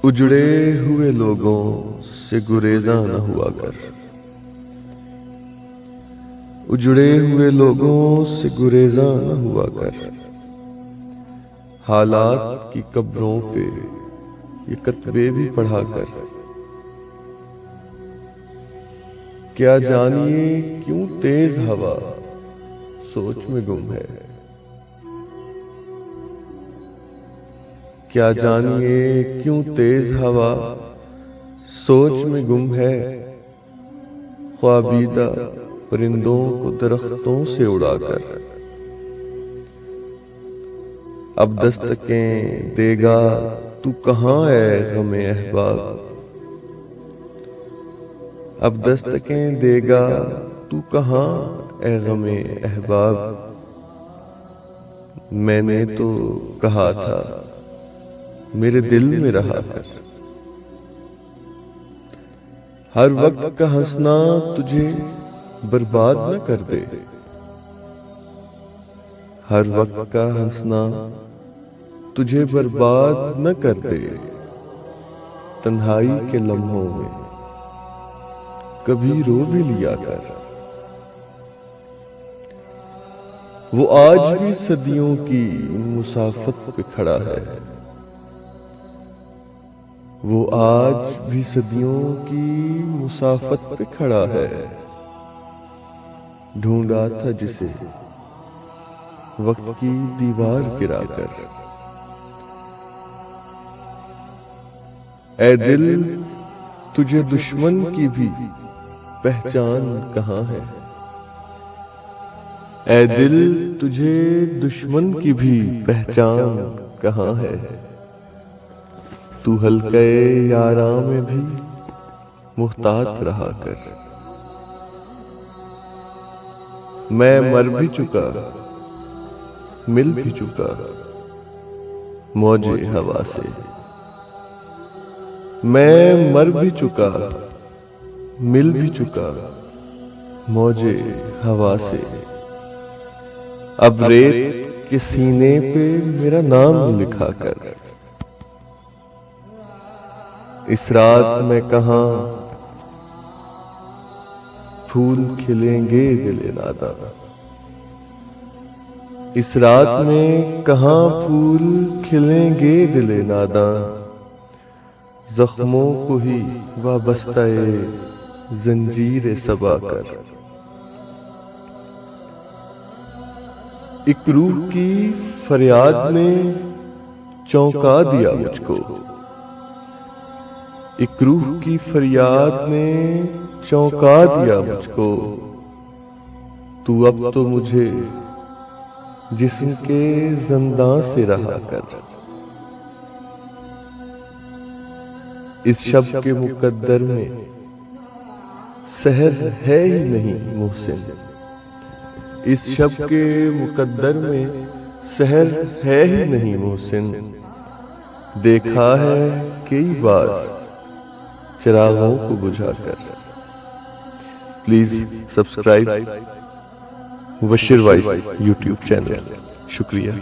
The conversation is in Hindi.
उजड़े हुए लोगों से गुरेजा न हुआ कर। उजड़े हुए लोगों से गुरेजा न हुआ कर। हालात की कब्रों पे ये कतबे भी पढ़ा कर। क्या जानिए क्यों तेज हवा सोच में गुम है। क्या जानिए क्यों तेज हवा सोच में गुम है। ख्वाबीदा परिंदों को दरख्तों से उड़ाकर। अब दस्तकें देगा तू कहाँ है गमे अहबाब। अब दस्तकें देगा तू कहाँ ए गमे अहबाब। मैंने तो कहा था मेरे दिल में रहा कर। हर वक्त का हंसना तुझे बर्बाद न कर दे। हर वक्त का हंसना तुझे बर्बाद न कर दे। तन्हाई के लम्हों में कभी रो भी लिया कर। वो आज भी सदियों की मुसाफत पे खड़ा है। वो आज भी सदियों की मुसाफत पे खड़ा है। ढूंढा था जिसे वक्त की दीवार गिराकर। ऐ दिल तुझे दुश्मन की भी पहचान कहाँ है। ऐ दिल तुझे दुश्मन की भी पहचान कहाँ है। तू हल्के यारा में भी मुहतात रहा कर। मैं मर भी चुका मिल भी चुका मौजे हवा से। मैं मर भी चुका मिल भी चुका मौजे हवा से। अब रेत के सीने पे मेरा नाम लिखा कर। इस रात में कहां फूल खिलेंगे दिले नादा। इस रात में कहां फूल खिलेंगे दिले नादा। जख्मों को ही वाबस्ताए जंजीर सबा कर। एक रूह की फरियाद ने चौंका दिया मुझको। एक रूह की फरियाद ने चौंका दिया मुझको। तू अब तो मुझे जिस्म के ज़िंदा से रहा कर। इस शब के मुकद्दर में सहर है ही नहीं मोहसिन। इस शब के मुकद्दर में सहर है ही नहीं मोहसिन। देखा है कई बार चिरागों को बुझाकर। Please subscribe Mubashir voice YouTube channel. शुक्रिया।